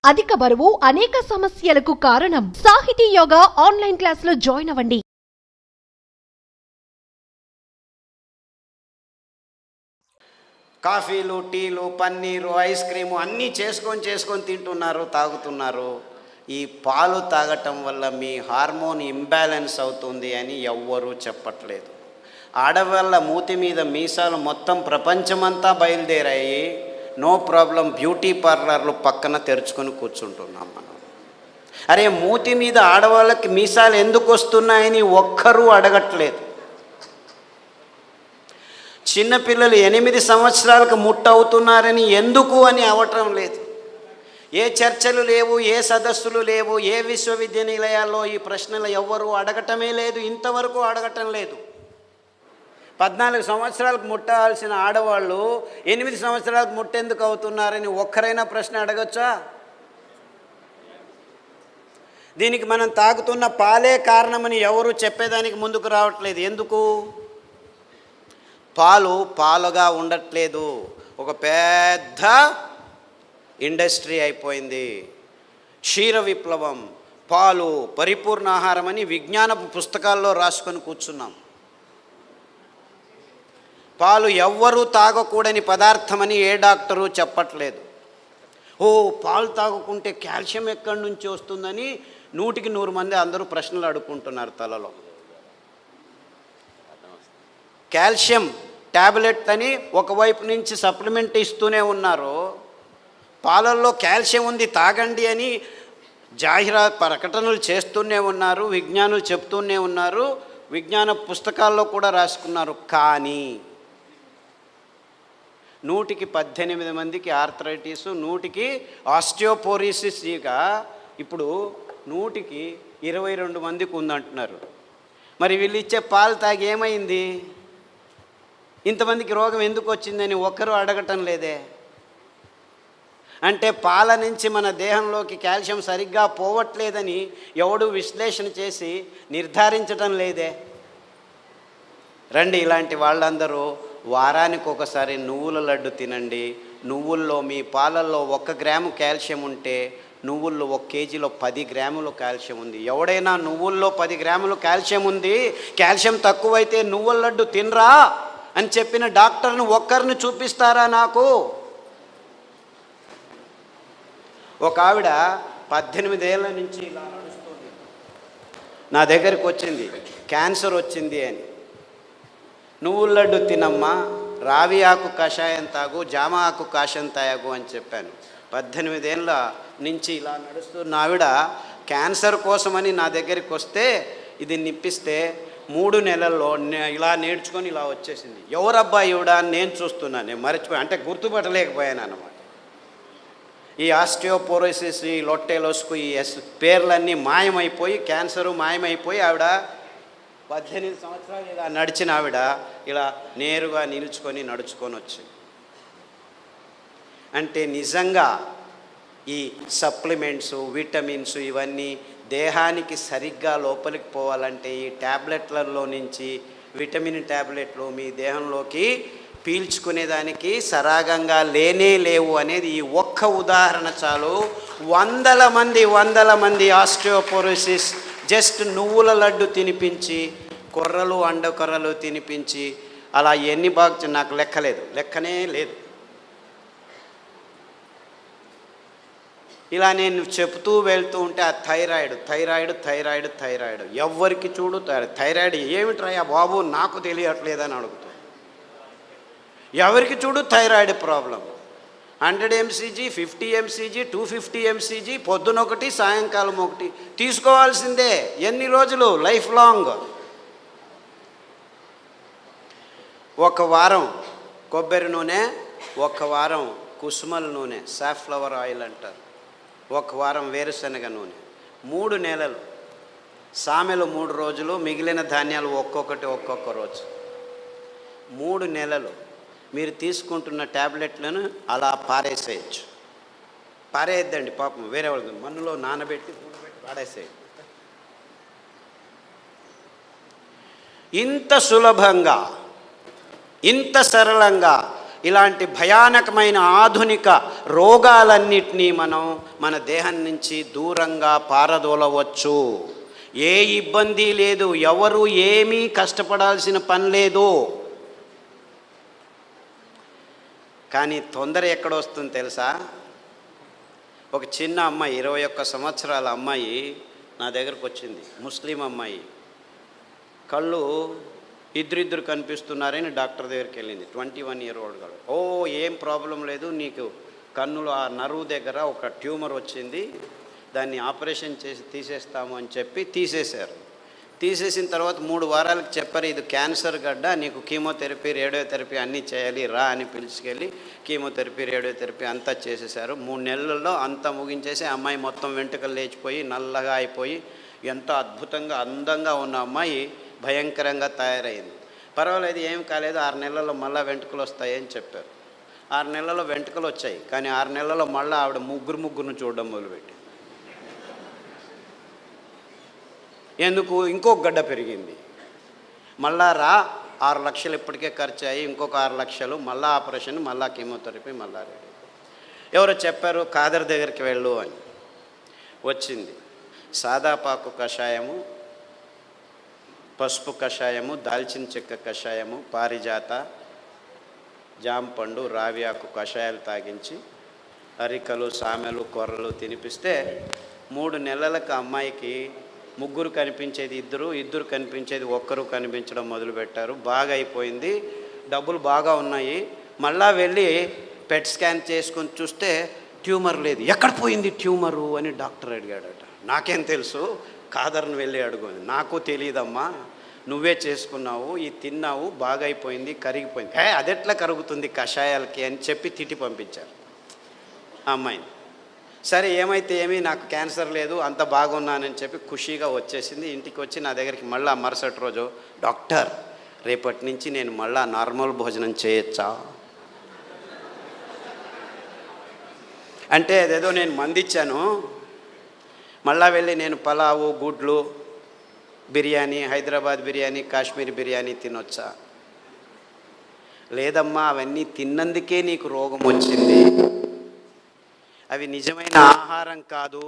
అధిక బరువు అనేక సమస్యలకు కారణం. సాహితీ యోగా ఆన్లైన్ క్లాసులో జాయిన్ అవ్వండి. కాఫీలు, టీలు, పన్నీరు, ఐస్ క్రీము అన్నీ చేసుకొని తింటున్నారు, తాగుతున్నారు. ఈ పాలు తాగటం వల్ల మీ హార్మోన్ ఇంబ్యాలెన్స్ అవుతుంది అని ఎవ్వరూ చెప్పట్లేదు. ఆడవాళ్ళ మూతి మీద మీసాలు మొత్తం ప్రపంచమంతా బయలుదేరాయి. నో ప్రాబ్లం, బ్యూటీ పార్లర్లు పక్కన తెరుచుకొని కూర్చుంటున్నాం మనం. అరే, మూతి మీద ఆడవాళ్ళకి మీసాలు ఎందుకు వస్తున్నాయని ఒక్కరూ అడగట్లేదు. చిన్నపిల్లలు 8 సంవత్సరాలకు ముట్టవుతున్నారని ఎందుకు అని అవటం లేదు. ఏ చర్చలు లేవు, ఏ సదస్సులు లేవు, ఏ విశ్వవిద్యానిలయాల్లో ఈ ప్రశ్నలు ఎవ్వరూ అడగటమే లేదు, ఇంతవరకు అడగటం లేదు. 14 సంవత్సరాలకు ముట్టాల్సిన ఆడవాళ్ళు 8 సంవత్సరాలకు ముట్టెందుకు అవుతున్నారని ఒక్కరైనా ప్రశ్న అడగచ్చా? దీనికి మనం తాగుతున్న పాలే కారణమని ఎవరు చెప్పేదానికి ముందుకు రావట్లేదు. ఎందుకు? పాలు పాలుగా ఉండట్లేదు, ఒక పెద్ద ఇండస్ట్రీ అయిపోయింది. క్షీర విప్లవం, పాలు పరిపూర్ణ ఆహారం అని విజ్ఞాన పుస్తకాల్లో రాసుకొని కూర్చున్నాం. పాలు ఎవ్వరూ తాగకూడని పదార్థమని ఏ డాక్టరు చెప్పట్లేదు. పాలు తాగుకుంటే కాల్షియం ఎక్కడి నుంచి వస్తుందని 100కి 100 మంది అందరూ ప్రశ్నలు అడుక్కుంటున్నారు తలలో. కాల్షియం ట్యాబ్లెట్ అని ఒకవైపు నుంచి సప్లిమెంట్ ఇస్తూనే ఉన్నారు. పాలల్లో కాల్షియం ఉంది తాగండి అని ప్రకటనలు చేస్తూనే ఉన్నారు, విజ్ఞానులు చెప్తూనే ఉన్నారు, విజ్ఞాన పుస్తకాల్లో కూడా రాసుకున్నారు. కానీ 100కి 18 మందికి ఆర్థరైటిస్, 100కి ఆస్టియోపోరోసిస్, ఇక ఇప్పుడు 100కి 22 మందికి ఉందంటున్నారు. మరి వీళ్ళు ఇచ్చే పాలు తాగి ఏమైంది? ఇంతమందికి రోగం ఎందుకు వచ్చిందని ఒక్కరూ అడగటం లేదే. అంటే పాల నుంచి మన దేహంలోకి కాల్షియం సరిగ్గా పోవట్లేదని ఎవడు విశ్లేషణ చేసి నిర్ధారించటం లేదే. రండి, ఇలాంటి వాళ్ళందరూ వారానికి ఒకసారి నువ్వుల లడ్డు తినండి. నువ్వుల్లో, మీ పాలల్లో 1 గ్రాము కాల్షియం ఉంటే నువ్వుల్లో 1 కేజీలో 10 గ్రాములు కాల్షియం ఉంది. ఎవడైనా నువ్వుల్లో 10 గ్రాములు కాల్షియం ఉంది, కాల్షియం తక్కువైతే నువ్వుల లడ్డు తినరా అని చెప్పిన డాక్టర్ను ఒక్కరిని చూపిస్తారా నాకు? ఒక ఆవిడ 18 ఏళ్ళ నుంచి ఇలా నడుస్తుంది, నా దగ్గరికి వచ్చింది, క్యాన్సర్ వచ్చింది అని. నువ్వుల లడ్డు తినమ్మా, రావి ఆకు కషాయం తాగు, జామ ఆకు కషాయం తాగు అని చెప్పాను. 18 ఏళ్ళ నుంచి ఇలా నడుస్తున్న ఆవిడ క్యాన్సర్ కోసమని నా దగ్గరికి వస్తే ఇది నిప్పిస్తే 3 నెలల్లో ఇలా నేర్చుకొని ఇలా వచ్చేసింది. ఎవరబ్బా ఈవిడ అని నేను చూస్తున్నాను, నేను మర్చిపోయాను, అంటే గుర్తుపట్టలేకపోయాను అన్నమాట. ఈ ఆస్టియోపోరోసిస్, ఈ లొట్టెలోస్కు, ఈ పేర్లన్నీ మాయమైపోయి, క్యాన్సరు మాయమైపోయి ఆవిడ 18 సంవత్సరాలు ఇలా నడిచిన ఆవిడ ఇలా నేరుగా నిలుచుకొని నడుచుకొని వచ్చింది. అంటే నిజంగా ఈ సప్లిమెంట్స్, విటమిన్స్ ఇవన్నీ దేహానికి సరిగ్గా లోపలికి పోవాలంటే ఈ ట్యాబ్లెట్లలో నుంచి విటమిన్ ట్యాబ్లెట్లు మీ దేహంలోకి పీల్చుకునేదానికి సరాగంగా లేవు అనేది ఈ ఒక్క ఉదాహరణ చాలు. వందల మంది ఆస్టియోపోరోసిస్ జస్ట్ నువ్వుల లడ్డు తినిపించి, కొర్రలు, అండకొర్రలు తినిపించి, అలా ఎన్ని బాగా నాకు లెక్కనే లేదు. ఇలా నేను చెప్తూ వెళ్తూ ఉంటే ఆ థైరాయిడ్ ఎవరికి చూడు థైరాయిడ్ ఏమిట్రా బాబు నాకు తెలియట్లేదని అడుగుతాను. ఎవరికి చూడు thyroid problem. 100 mcg, 50 mcg, 250 mcg, పొద్దునొకటి సాయంకాలం ఒకటి తీసుకోవాల్సిందే. ఎన్ని రోజులు? Life long. 1 వారం కొబ్బరి నూనె, 1 వారం కుసుమల నూనె, సాఫ్లవర్ ఆయిల్ అంటారు, 1 వారం వేరుశనగ నూనె, 3 నెలలు. సామెలు 3 రోజులు, మిగిలిన ధాన్యాలు ఒక్కొక్క రోజు. 3 నెలలు మీరు తీసుకుంటున్న ట్యాబ్లెట్లను అలా పారేసేయచ్చు. పారేయద్దండి పాపం, వేరే వాళ్ళు మన్నులో నానబెట్టి పాడేసేయండి. ఇంత సులభంగా, ఇంత సరళంగా ఇలాంటి భయానకమైన ఆధునిక రోగాలన్నిటినీ మనం మన దేహం నుంచి దూరంగా పారదోలవచ్చు. ఏ ఇబ్బంది లేదు, ఎవరు ఏమీ కష్టపడాల్సిన పని లేదు. కానీ తొందర ఎక్కడొస్తుంది తెలుసా? ఒక చిన్న అమ్మాయి, 21 సంవత్సరాల అమ్మాయి నా దగ్గరకు వచ్చింది, ముస్లిం అమ్మాయి. కళ్ళు ఇద్దరిద్దరు కనిపిస్తున్నారని డాక్టర్ దగ్గరికి వెళ్ళింది. 21 year old గడు. ఓ ఏం ప్రాబ్లం లేదు, నీకు కన్నులో ఆ నరువు దగ్గర ఒక ట్యూమర్ వచ్చింది, దాన్ని ఆపరేషన్ చేసి తీసేస్తాము అని చెప్పి తీసేశారు. తీసేసిన తర్వాత 3 వారాలకు చెప్పారు, ఇది క్యాన్సర్ గడ్డ, నీకు కీమోథెరపీ రేడియోథెరపీ అన్నీ చేయాలి, రా అని పిలుచుకెళ్ళి కీమోథెరపీ రేడియోథెరపీ అంతా చేసేసారు. 3 నెలల్లో అంతా ముగించేసి అమ్మాయి మొత్తం వెంట్రుకలు లేచిపోయి నల్లగా అయిపోయి ఎంతో అద్భుతంగా అందంగా ఉన్న అమ్మాయి భయంకరంగా తయారైంది. పర్వాలేదు, ఏం కాలేదు, 6 నెలల్లో మళ్ళీ వెంట్రుకలు వస్తాయని చెప్పారు. 6 నెలల్లో వెంట్రుకలు వచ్చాయి. కానీ 6 నెలల్లో మళ్ళీ ఆవిడ ముగ్గురును చూడడం మొదలుపెట్టి, ఎందుకు ఇంకొక గడ్డ పెరిగింది. మళ్ళా 6 లక్షలు ఇప్పటికే ఖర్చు అయ్యి ఇంకొక 6 లక్షలు, మళ్ళీ ఆపరేషన్, మళ్ళీ కీమోథెరపీ, మళ్ళీ రెడీ. ఎవరో చెప్పారు ఖాదర్ దగ్గరికి వెళ్ళు అని. వచ్చింది. సాదాపాకు కషాయము, పసుపు కషాయము, దాల్చిన చెక్క కషాయము, పారిజాత, జాంపండు, రావియాకు కషాయాలు తాగించి అరికలు, సామెలు, కొర్రలు తినిపిస్తే 3 నెలలకు అమ్మాయికి ముగ్గురు కనిపించేది ఇద్దరు కనిపించేది ఒక్కరు కనిపించడం మొదలుపెట్టారు. బాగా అయిపోయింది, డబ్బులు బాగా ఉన్నాయి. మళ్ళా వెళ్ళి పెట్ స్కాన్ చేసుకొని చూస్తే ట్యూమర్ లేదు. ఎక్కడ పోయింది ట్యూమరు అని డాక్టర్ అడిగాడట. నాకేం తెలుసు, ఖాదర్ని వెళ్ళి అడుగుని. నాకు తెలియదమ్మా, నువ్వే చేసుకున్నావు, ఇది తిన్నావు, బాగా అయిపోయింది, కరిగిపోయింది. అదెట్లా కరుగుతుంది కషాయాలకి అని చెప్పి తిట్టి పంపించారు ఆ అమ్మాయిని. సరే ఏమైతే ఏమీ, నాకు క్యాన్సర్ లేదు, అంత బాగున్నానని చెప్పి ఖుషీగా వచ్చేసింది. ఇంటికి వచ్చి నా దగ్గరికి మళ్ళీ మరుసటి రోజు, డాక్టర్ రేపటి నుంచి నేను మళ్ళీ నార్మల్ భోజనం చేయొచ్చా అంటే, అదేదో నేను మందిచ్చాను, మళ్ళా వెళ్ళి నేను పలావు, గుడ్లు, బిర్యానీ, హైదరాబాద్ బిర్యానీ, కాశ్మీర్ బిర్యానీ తినొచ్చా? లేదమ్మా, అవన్నీ తిన్నందుకే నీకు రోగం వచ్చింది, అవి నిజమైన ఆహారం కాదు,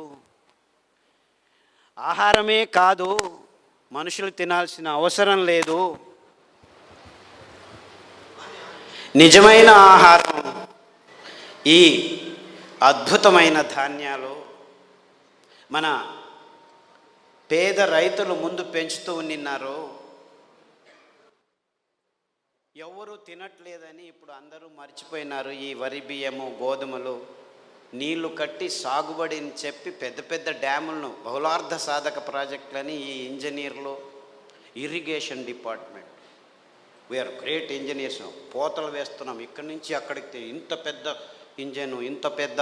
ఆహారమే కాదు, మనుషులు తినాల్సిన అవసరం లేదు. నిజమైన ఆహారం ఈ అద్భుతమైన ధాన్యాలు మన పేద రైతులు ముందు పెంచుతూ నిన్నారు. ఎవరు తినట్లేదని ఇప్పుడు అందరూ మర్చిపోయినారు. ఈ వరి బియ్యము, గోధుమలు నీళ్లు కట్టి సాగుబడిని చెప్పి పెద్ద పెద్ద డ్యాములను, బహుళార్థ సాధక ప్రాజెక్టులని ఈ ఇంజనీర్లు, irrigation department, we are great engineers, పోతలు వేస్తున్నాం ఇక్కడి నుంచి అక్కడికి, ఇంత పెద్ద ఇంజను, ఇంత పెద్ద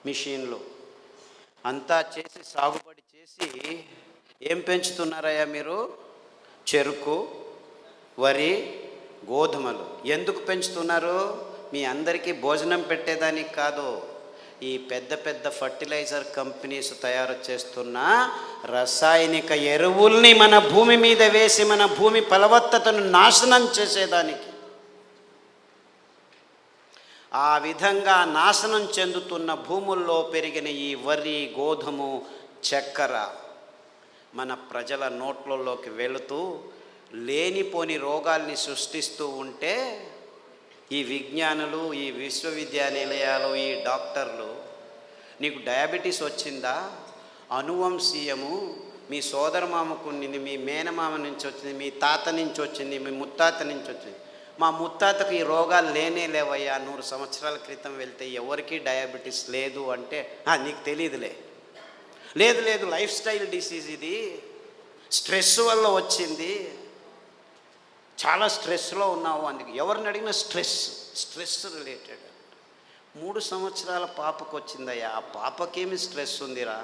మిషన్లు అంతా చేసి సాగుబడి చేసి ఏం పెంచుతున్నారయ్యా మీరు? చెరుకు, వరి, గోధుమలు. ఎందుకు పెంచుతున్నారు? మీ అందరికీ భోజనం పెట్టేదానికి కాదు. ఈ పెద్ద పెద్ద ఫర్టిలైజర్ కంపెనీస్ తయారు చేస్తున్న రసాయనిక ఎరువుల్ని మన భూమి మీద వేసి మన భూమి ఫలవత్తతను నాశనం చేసేదానికి. ఆ విధంగా నాశనం చెందుతున్న భూముల్లో పెరిగిన ఈ వరి, గోధుమ, చక్కెర మన ప్రజల నోట్లలోకి వెళుతూ లేనిపోని రోగాల్ని సృష్టిస్తూ ఉంటే ఈ విజ్ఞానులు, ఈ విశ్వవిద్యానిలయాలు, ఈ డాక్టర్లు, నీకు డయాబెటీస్ వచ్చిందా, అనువంశీయము, మీ సోదరమామకు ఉండింది, మీ మేనమామ నుంచి వచ్చింది, మీ తాత నుంచి వచ్చింది, మీ ముత్తాత నుంచి వచ్చింది, మా ముత్తాతకు ఈ రోగాలు లేనే లేవయ్యా, 100 సంవత్సరాల క్రితం వెళ్తే ఎవరికీ డయాబెటీస్ లేదు అంటే నీకు తెలియదులే. లేదు లైఫ్ స్టైల్ డిసీజ్, ఇది స్ట్రెస్ వల్ల వచ్చింది, చాలా స్ట్రెస్లో ఉన్నావు, అందుకు ఎవరిని అడిగినా స్ట్రెస్ రిలేటెడ్. 3 సంవత్సరాల పాపకు వచ్చిందయ్యా, ఆ పాపకేమి స్ట్రెస్ ఉందిరా?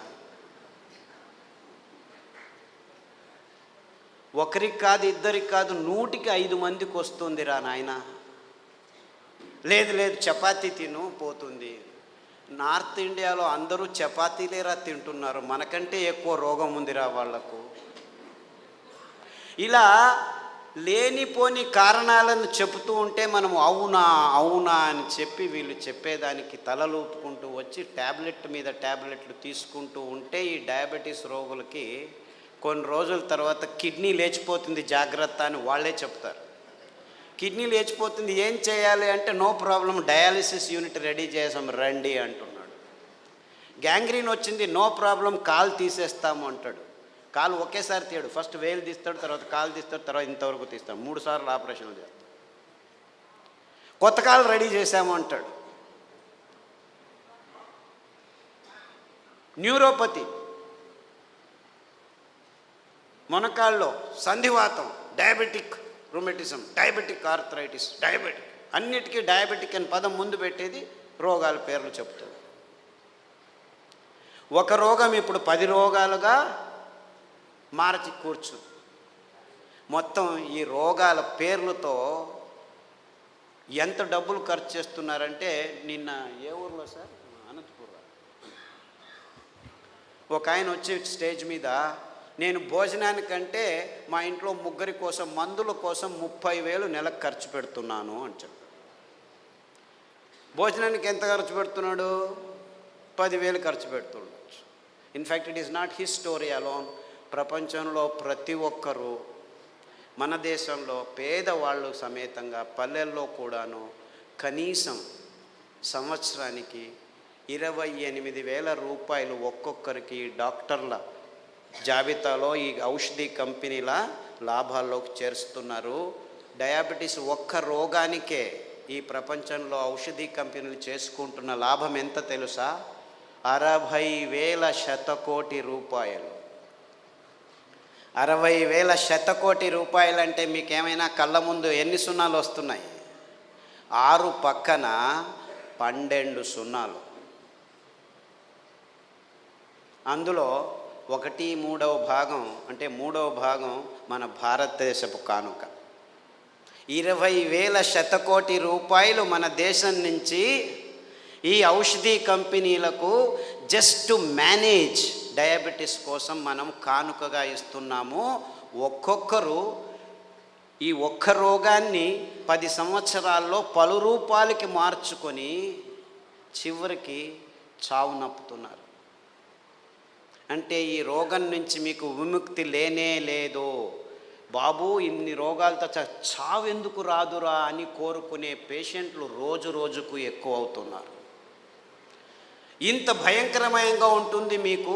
ఒకరికి కాదు, ఇద్దరికి కాదు, 100కి 5 మందికి వస్తుందిరా నాయన. లేదు చపాతీ తిను పోతుంది. నార్త్ ఇండియాలో అందరూ చపాతీలేరా తింటున్నారు, మనకంటే ఎక్కువ రోగం ఉందిరా వాళ్లకు. ఇలా లేనిపోని కారణాలను చెబుతూ ఉంటే మనం అవునా అవునా అని చెప్పి వీళ్ళు చెప్పేదానికి తలలూపుకుంటూ వచ్చి ట్యాబ్లెట్ మీద ట్యాబ్లెట్లు తీసుకుంటూ ఉంటే ఈ డయాబెటీస్ రోగులకి కొన్ని రోజుల తర్వాత కిడ్నీ లేచిపోతుంది జాగ్రత్త అని వాళ్ళే చెప్తారు. కిడ్నీ లేచిపోతుంది ఏం చేయాలి అంటే no problem, dialysis unit ready చేసాం రండి అంటున్నాడు. గ్యాంగ్రీన్ వచ్చింది, నో ప్రాబ్లం, కాలు తీసేస్తాము అంటాడు. కాలు ఒకేసారి తీయడు, ఫస్ట్ వేలు తీస్తాడు, తర్వాత కాలు తీస్తాడు, తర్వాత ఇంతవరకు తీస్తాడు, 3 సార్లు ఆపరేషన్లు చేస్తాడు. కొత్త కాలు రెడీ చేశాము అంటాడు. న్యూరోపతి, మొనకాళ్ళలో సంధివాతం, diabetic rheumatism, diabetic arthritis, diabetic, అన్నిటికీ డయాబెటిక్ అని పదం ముందు పెట్టేది రోగాల పేర్లు చెప్తుంది. ఒక రోగం ఇప్పుడు 10 రోగాలుగా మార్చి కూర్చుంది. మొత్తం ఈ రోగాల పేర్లతో ఎంత డబ్బులు ఖర్చు చేస్తున్నారంటే, నిన్న ఏ ఊర్లో సార్, అనంతపురం, ఒక ఆయన వచ్చి స్టేజ్ మీద నేను భోజనానికంటే మా ఇంట్లో 3 కోసం మందుల కోసం 30,000 నెలకు ఖర్చు పెడుతున్నాను అని చెప్పాడు. భోజనానికి ఎంత ఖర్చు పెడుతున్నాడు? 10,000 ఖర్చు పెడుతుండొచ్చు. In fact it is not his story alone. ప్రపంచంలో ప్రతి ఒక్కరూ, మన దేశంలో పేదవాళ్ళు సమేతంగా పల్లెల్లో కూడాను కనీసం సంవత్సరానికి 28,000 రూపాయలు ఒక్కొక్కరికి డాక్టర్ల జాబితాలో ఈ ఔషధి కంపెనీల లాభాల్లోకి చేరుస్తున్నారు. డయాబెటీస్ ఒక్క రోగానికే ఈ ప్రపంచంలో ఔషధి కంపెనీలు చేసుకుంటున్న లాభం ఎంత తెలుసా? 60,000 శతకోటి రూపాయలు. 60,000 శతకోటి రూపాయలు అంటే మీకేమైనా కళ్ళ ముందు ఎన్ని సున్నాలు వస్తున్నాయి? 6 పక్కన 12 సున్నాలు. అందులో 1/3 భాగం అంటే 3వ భాగం మన భారతదేశపు కానుక. 20,000 శతకోటి రూపాయలు మన దేశం నుంచి ఈ ఔషధి కంపెనీలకు జస్ట్ టు మేనేజ్ డయాబెటీస్ కోసం మనం కానుకగా ఇస్తున్నాము. ఒక్కొక్కరు ఈ ఒక్క రోగాన్ని 10 సంవత్సరాల్లో పలు రూపాలకి మార్చుకొని చివరికి చావు నప్పుతున్నారు. అంటే ఈ రోగం నుంచి మీకు విముక్తి లేనే లేదు బాబు, ఇన్ని రోగాలతో చావు ఎందుకు రాదురా అని కోరుకునే పేషెంట్లు రోజు రోజుకు ఎక్కువ అవుతున్నారు. ఇంత భయంకరమయంగా ఉంటుంది మీకు.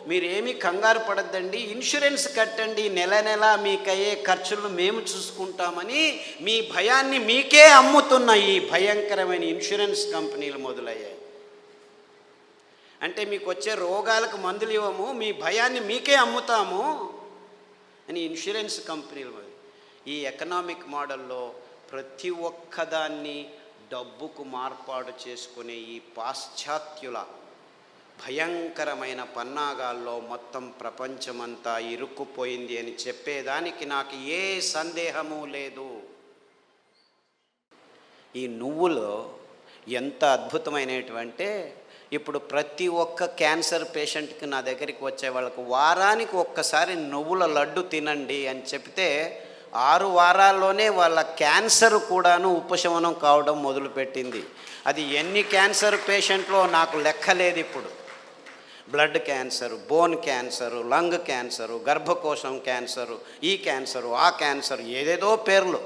మీరేమీ కంగారు పడద్దండి, ఇన్సూరెన్స్ కట్టండి, నెల నెల మీకయ్యే ఖర్చులను మేము చూసుకుంటామని మీ భయాన్ని మీకే అమ్ముతున్న ఈ భయంకరమైన ఇన్సూరెన్స్ కంపెనీలు మొదలయ్యాయి. అంటే మీకు వచ్చే రోగాలకు మందులు ఇవ్వము, మీ భయాన్ని మీకే అమ్ముతాము అని ఇన్సూరెన్స్ కంపెనీలు. ఈ ఎకనామిక్ మోడల్లో ప్రతి ఒక్కదాన్ని డబ్బుకు మార్పాటు చేసుకునే ఈ పాశ్చాత్యుల భయంకరమైన పన్నాగాల్లో మొత్తం ప్రపంచమంతా ఇరుక్కుపోయింది అని చెప్పేదానికి నాకు ఏ సందేహము లేదు. ఈ నువ్వులు ఎంత అద్భుతమైనటువంటి, ఇప్పుడు ప్రతి ఒక్క క్యాన్సర్ పేషెంట్కి నా దగ్గరికి వచ్చే వాళ్ళకు వారానికి ఒక్కసారి నువ్వుల లడ్డు తినండి అని చెప్తే 6 వారాల్లోనే వాళ్ళ క్యాన్సర్ కూడాను ఉపశమనం కావడం మొదలుపెట్టింది. అది ఎన్ని క్యాన్సర్ పేషెంట్లో నాకు లెక్కలేదు. ఇప్పుడు blood cancer, bone cancer, lung cancer, గర్భకోశం క్యాన్సరు, ఈ క్యాన్సరు, ఆ క్యాన్సరు, ఏదేదో పేర్లు,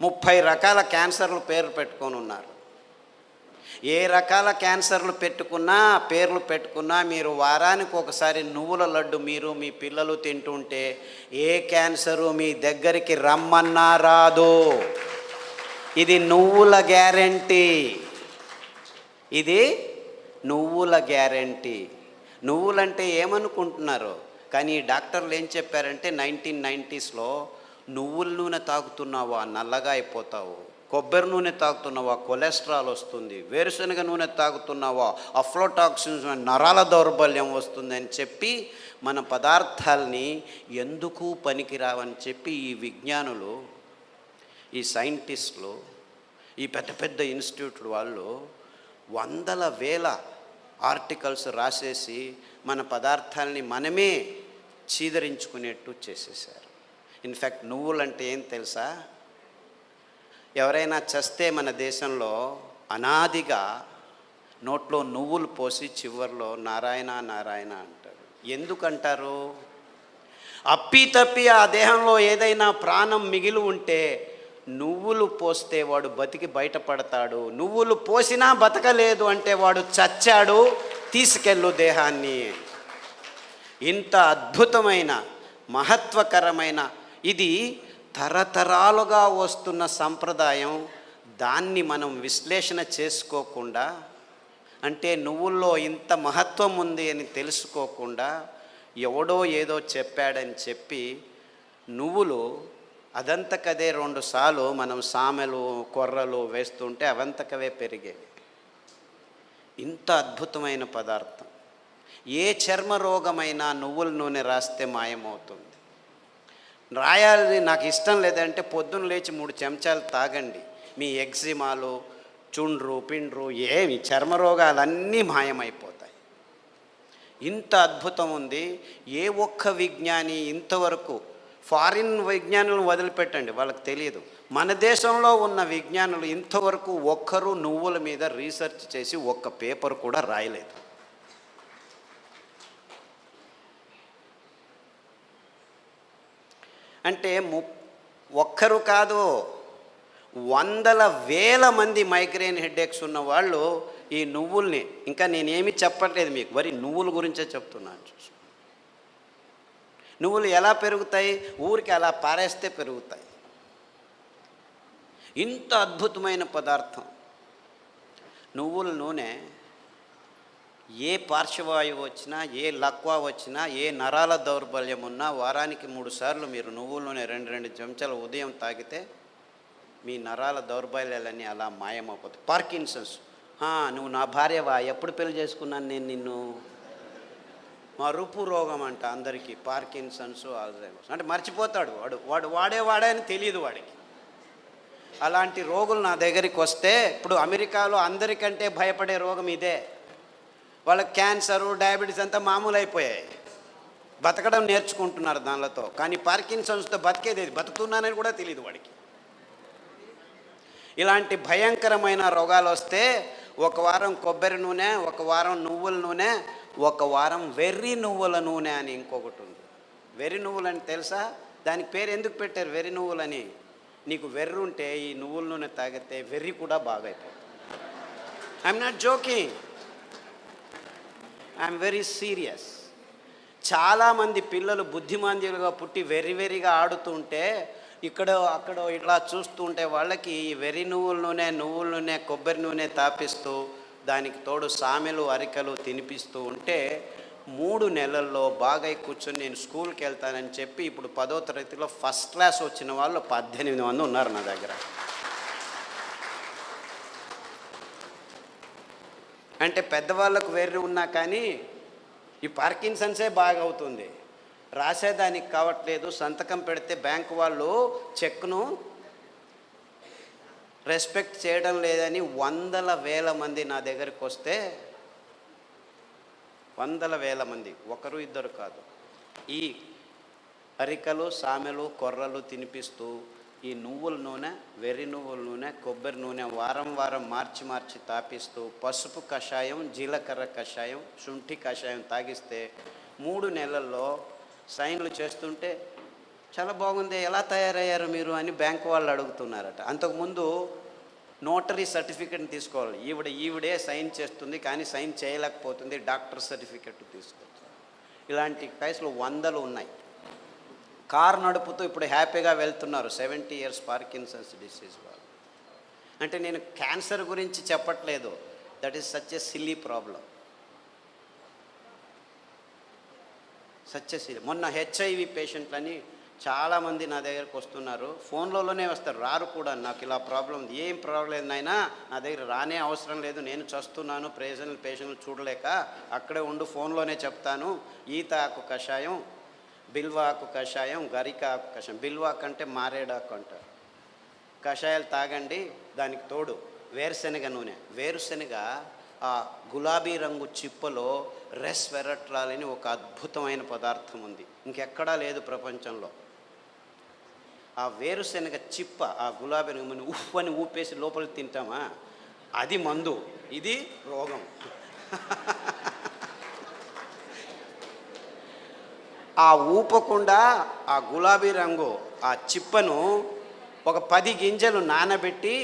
30 రకాల క్యాన్సర్లు పేర్లు పెట్టుకొని ఉన్నారు. ఏ రకాల క్యాన్సర్లు పెట్టుకున్నా, పేర్లు పెట్టుకున్నా, మీరు వారానికి ఒకసారి నువ్వుల లడ్డు మీరు మీ పిల్లలు తింటుంటే ఏ క్యాన్సరు మీ దగ్గరికి రమ్మన్నా రాదు. ఇది నువ్వుల గ్యారెంటీ. ఇది నువ్వుల గ్యారెంటీ. నువ్వులంటే ఏమనుకుంటున్నారు? కానీ డాక్టర్లు ఏం చెప్పారంటే 1990స్లో నువ్వుల నూనె తాగుతున్నావా నల్లగా అయిపోతావు, కొబ్బరి నూనె తాగుతున్నావా కొలెస్ట్రాల్ వస్తుంది, వేరుశనగ నూనె తాగుతున్నావా అఫ్లోటాక్సిన్స్ నరాల దౌర్బల్యం వస్తుంది అని చెప్పి మన పదార్థాలని ఎందుకు పనికిరావని చెప్పి ఈ విజ్ఞానులు, ఈ సైంటిస్టులు, ఈ పెద్ద పెద్ద ఇన్స్టిట్యూట్లు వాళ్ళు వందల వేల ఆర్టికల్స్ రాసేసి మన పదార్థాలని మనమే చీదరించుకునేట్టు చేసేసారు. ఇన్ఫ్యాక్ట్ నువ్వులు అంటే ఏం తెలుసా? ఎవరైనా చస్తే మన దేశంలో అనాదిగా నోట్లో నువ్వులు పోసి చివర్లో నారాయణ నారాయణ అంటారు. ఎందుకంటారు? అప్పి ఆ దేహంలో ఏదైనా ప్రాణం మిగిలి ఉంటే నువ్వులు పోస్తే వాడు బతికి బయటపడతాడు. నువ్వులు పోసినా బతకలేదు అంటే వాడు చచ్చాడు, తీసుకెళ్ళు దేహాన్ని. ఇంత అద్భుతమైన మహత్వకరమైన ఇది తరతరాలుగా వస్తున్న సంప్రదాయం. దాన్ని మనం విశ్లేషణ చేసుకోకుండా, అంటే నువ్వుల్లో ఇంత మహత్వం ఉంది అని తెలుసుకోకుండా ఎవడో ఏదో చెప్పాడని చెప్పి నువ్వులు అదంతకదే 2 సార్లు మనం సామెలు కొర్రలు వేస్తుంటే అవంతకవే పెరిగేవి. ఇంత అద్భుతమైన పదార్థం. ఏ చర్మ రోగమైనా నువ్వుల నూనె రాస్తే మాయమవుతుంది. రాయాలి నాకు ఇష్టం లేదంటే పొద్దున్న లేచి 3 చెంచాలు తాగండి. మీ ఎగ్జిమాలు, చుండ్రు పిండ్రు ఏమి చర్మ రోగాలన్నీ మాయమైపోతాయి. ఇంత అద్భుతం ఉంది. ఏ ఒక్క విజ్ఞాని ఇంతవరకు, ఫారిన్ విజ్ఞానులను వదిలిపెట్టండి, వాళ్ళకి తెలియదు. మన దేశంలో ఉన్న విజ్ఞానులు ఇంతవరకు ఒక్కరు నువ్వుల మీద రీసెర్చ్ చేసి ఒక్క పేపర్ కూడా రాయలేదు. అంటే ఒక్కరు కాదు, వందల వేల మంది మైగ్రేన్ హెడేక్స్ ఉన్న వాళ్ళు ఈ నువ్వుల్ని, ఇంకా నేనేమి చెప్పట్లేదు మీకు, మరి నువ్వుల గురించే చెప్తున్నాను. చూసు, నువ్వులు ఎలా పెరుగుతాయి? ఊరికి అలా పారేస్తే పెరుగుతాయి. ఇంత అద్భుతమైన పదార్థం నువ్వుల నూనె. ఏ పార్శ్వవాయువు వచ్చినా, ఏ లక్వా వచ్చినా, ఏ నరాల దౌర్బల్యం ఉన్నా వారానికి 3 సార్లు మీరు నువ్వుల నూనె 2 చెంచాలు ఉదయం తాగితే మీ నరాల దౌర్బల్యాలన్నీ అలా మాయమైపోతాయి. పార్కిన్సన్స్, నువ్వు నా భార్యవా? ఎప్పుడు పెళ్లి చేసుకున్నాను నేను నిన్ను? మరుపు రోగం అంట అందరికీ, పార్కిన్సన్స్, ఆల్జైమర్స్. అంటే మర్చిపోతాడు వాడు వాడే అని తెలియదు వాడికి. అలాంటి రోగులు నా దగ్గరికి వస్తే, ఇప్పుడు అమెరికాలో అందరికంటే భయపడే రోగం ఇదే. వాళ్ళకి క్యాన్సరు, డయాబెటీస్ అంతా మామూలు అయిపోయాయి. బతకడం నేర్చుకుంటున్నారు దానిలతో. కానీ పార్కిన్సన్స్తో బతికేది, బతుకుతున్నానని కూడా తెలియదు వాడికి. ఇలాంటి భయంకరమైన రోగాలు వస్తే 1 వారం కొబ్బరి నూనె, 1 వారం నువ్వుల నూనె, 1 వారం వెర్రి నువ్వుల నూనె అని ఇంకొకటి ఉంది. వెర్రి నువ్వులని తెలుసా? దానికి పేరు ఎందుకు పెట్టారు వెర్రి నువ్వులని? నీకు వెర్రి ఉంటే ఈ నువ్వుల నూనె తాగితే వెర్రి కూడా బాగా అయిపోతుంది. I'm not joking, I'm very serious. చాలామంది పిల్లలు బుద్ధిమాంద్యులుగా పుట్టి వెర్రిగా ఆడుతుంటే ఇక్కడో అక్కడో ఇట్లా చూస్తూ ఉంటే వాళ్ళకి ఈ వెర్రి నువ్వుల నూనె కొబ్బరి నూనె తాపిస్తూ దానికి తోడు సామెలు అరికలు తినిపిస్తూ ఉంటే 3 నెలల్లో బాగా కూర్చొని నేను స్కూల్కి వెళ్తానని చెప్పి ఇప్పుడు 10వ తరగతిలో ఫస్ట్ క్లాస్ వచ్చిన వాళ్ళు 18 మంది ఉన్నారు నా దగ్గర. అంటే పెద్దవాళ్ళకు వెర్రి ఉన్నా కానీ ఈ పార్కిన్సన్సే బాగా అవుతుంది. రాసేదానికి కావట్లేదు, సంతకం పెడితే బ్యాంకు వాళ్ళు చెక్ను రెస్పెక్ట్ చేయడం లేదని వందల వేల మంది నా దగ్గరికి వస్తే, వందల వేల మంది, 1-2 కాదు, ఈ అరికలు సామెలు కొర్రలు తినిపిస్తూ ఈ నువ్వుల నూనె, వెర్రి నువ్వుల నూనె, కొబ్బరి నూనె వారం మార్చి తాపిస్తూ పసుపు కషాయం, జీలకర్ర కషాయం, శుంఠి కషాయం తాగిస్తే 3 నెలల్లో సైన్లు చేస్తుంటే చాలా బాగుంది, ఎలా తయారయ్యారు మీరు అని బ్యాంకు వాళ్ళు అడుగుతున్నారట. అంతకుముందు నోటరీ సర్టిఫికెట్ని తీసుకోవాలి. ఈవిడే సైన్ చేస్తుంది కానీ సైన్ చేయలేకపోతుంది, డాక్టర్ సర్టిఫికెట్ తీసుకోవచ్చు. ఇలాంటి కేసులు 100 ఉన్నాయి. కారు నడుపుతూ ఇప్పుడు హ్యాపీగా వెళ్తున్నారు 70 years పార్కిన్సన్స్ డిసీజ్ వాళ్ళు. అంటే నేను క్యాన్సర్ గురించి చెప్పట్లేదు, that is such a silly problem. మొన్న హెచ్ఐవి పేషెంట్లని చాలామంది నా దగ్గరకు వస్తున్నారు, ఫోన్లలోనే వస్తారు, రారు కూడా. నాకు ఇలా ప్రాబ్లం ఉంది. ఏం ప్రాబ్లం లేదు నాయనా, నా దగ్గర రానే అవసరం లేదు, నేను చస్తున్నాను, పేషెంట్లు చూడలేక, అక్కడే ఉండు, ఫోన్లోనే చెప్తాను. ఈత ఆకు కషాయం, బిల్వ ఆకు కషాయం, గరిక ఆకు కషాయం. బిల్వాకు అంటే మారేడాకు అంటారు. కషాయాలు తాగండి. దానికి తోడు వేరుశనగ నూనె. వేరుశనగ ఆ గులాబీ రంగు చిప్పలో రెస్వెరట్రాల్ అని ఒక అద్భుతమైన పదార్థం ఉంది, ఇంకెక్కడా లేదు ప్రపంచంలో. ఆ వేరుశనగ చిప్ప, ఆ గులాబీ రంగుని ఉఫ్ అని ఊపేసి లోపల తింటామా, అది మందు, ఇది రోగం. ఆ ఊపకుండా ఆ గులాబీ రంగు ఆ చిప్పను ఒక 10 గింజలు నానబెట్టి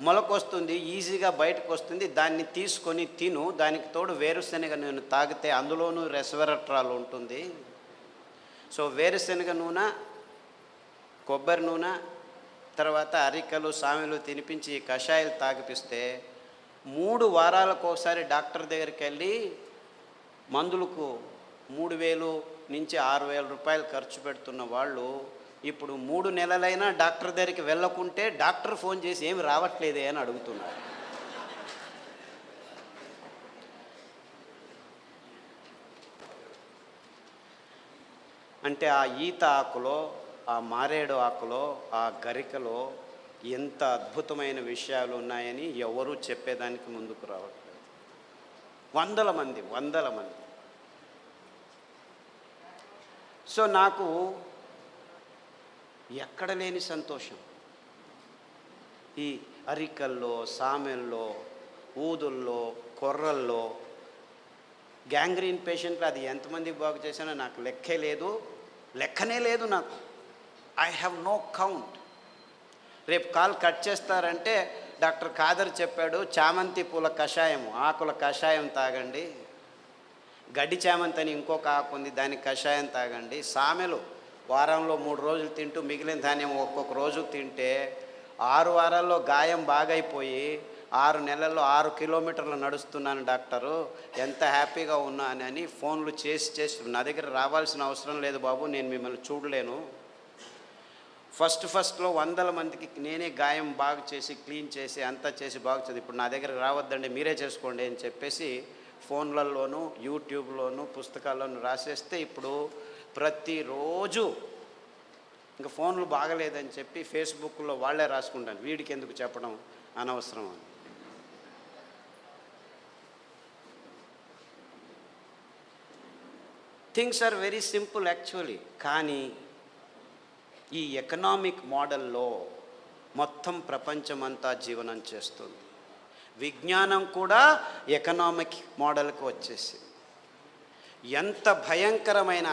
మొలకొస్తుంది, ఈజీగా బయటకు వస్తుంది, దాన్ని తీసుకొని తిను. దానికి తోడు వేరుశనగ నూనె తాగితే అందులోనూ రెస్వెరట్రాల్ ఉంటుంది. సో వేరుశనగ నూనె, కొబ్బరి నూనె, తర్వాత అరికలు సామెలు తినిపించి ఈ కషాయాలు తాగిపిస్తే 3 వారాలకు ఒకసారి డాక్టర్ దగ్గరికి వెళ్ళి మందులకు 3,000 నుంచి 6,000 రూపాయలు ఖర్చు పెడుతున్న వాళ్ళు ఇప్పుడు 3 నెలలైనా డాక్టర్ దగ్గరికి వెళ్ళకుంటే డాక్టర్ ఫోన్ చేసి ఏమి రావట్లేదే అని అడుగుతున్నారు. అంటే ఆ ఈత ఆకులో, ఆ మారేడు ఆకులో, ఆ గరికలో ఎంత అద్భుతమైన విషయాలు ఉన్నాయని ఎవరూ చెప్పేదానికి ముందుకు రావట్లేదు. వందల మంది. సో నాకు ఎక్కడ లేని సంతోషం. ఈ అరికల్లో, సామెల్లో, ఊదుల్లో, కొర్రల్లో గ్యాంగ్రీన్ పేషెంట్లు అది ఎంతమందికి బాగు చేశానో నాకు లెక్కనే లేదు నాకు. I have no count. రేపు కాల్ కట్ చేస్తారంటే డాక్టర్ ఖాదర్ చెప్పాడు, చామంతి పూల కషాయం, ఆకుల కషాయం తాగండి. గడ్డి చామంతి అని ఇంకొక ఆకు ఉంది, దానికి కషాయం తాగండి. సామెలు వారంలో 3 రోజులు తింటూ మిగిలిన ధాన్యం ఒక్కొక్క రోజు తింటే 6 వారాల్లో గాయం బాగైపోయి 6 నెలల్లో 6 కిలోమీటర్లు నడుస్తున్నాను డాక్టరు, ఎంత హ్యాపీగా ఉన్నానని ఫోన్లు చేసి నా దగ్గర రావాల్సిన అవసరం లేదు బాబు, నేను మిమ్మల్ని చూడలేను. ఫస్ట్లో 100 మందికి నేనే గాయం బాగు చేసి క్లీన్ చేసి అంతా చేసి బాగు చేసి ఇప్పుడు నా దగ్గర రావద్దండి మీరే చేసుకోండి అని చెప్పేసి ఫోన్లలోనూ యూట్యూబ్లోనూ పుస్తకాల్లోనూ రాసేస్తే ఇప్పుడు ప్రతిరోజు ఇంకా ఫోన్లు బాగలేదని చెప్పి ఫేస్బుక్లో వాళ్ళే రాసుకుంటాను, వీడికి ఎందుకు చెప్పడం అనవసరం అని. Things are very simple actually. కానీ ఈ ఎకనామిక్ మోడల్లో మొత్తం ప్రపంచమంతా జీవనం చేస్తుంది. విజ్ఞానం కూడా ఎకనామిక్ మోడల్కి వచ్చేసి ఎంత భయంకరమైన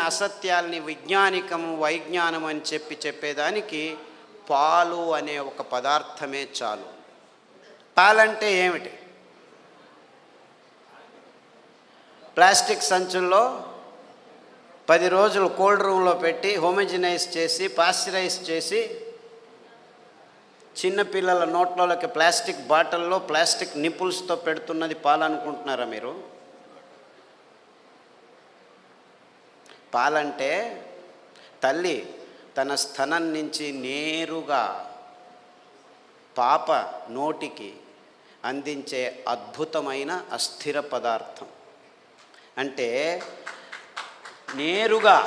అసత్యాల్ని వైజ్ఞానం అని చెప్పేదానికి పాలు అనే ఒక పదార్థమే చాలు. పాలంటే ఏమిటి? ప్లాస్టిక్ సంచుల్లో 10 రోజులు కోల్డ్ రూమ్లో పెట్టి హోమోజినైజ్ చేసి పాశ్చరైజ్ చేసి చిన్నపిల్లల నోట్లోకి ప్లాస్టిక్ బాటిల్లో ప్లాస్టిక్ నిపుల్స్తో పెడుతున్నది పాలనుకుంటున్నారా మీరు? పాలంటే తల్లి తన స్తనం నుంచి నేరుగా పాప నోటికి అందించే అద్భుతమైన అస్థిర పదార్థం. అంటే నేరుగా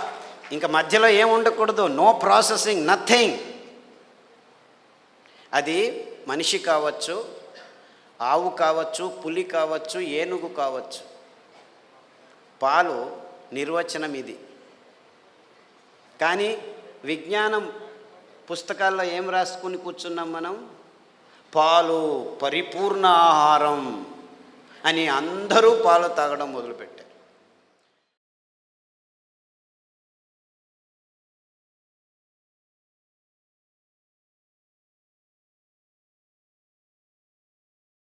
ఇంకా మధ్యలో ఏం ఉండకూడదు, నో ప్రాసెసింగ్, నథింగ్. అది మనిషి కావచ్చు, ఆవు కావచ్చు, పులి కావచ్చు, ఏనుగు కావచ్చు. పాలు నిర్వచనం ఇది. కానీ విజ్ఞానం పుస్తకాల్లో ఏం రాసుకుని కూర్చున్నాం మనం? పాలు పరిపూర్ణ ఆహారం అని అందరూ పాలు తాగడం మొదలుపెట్టారు.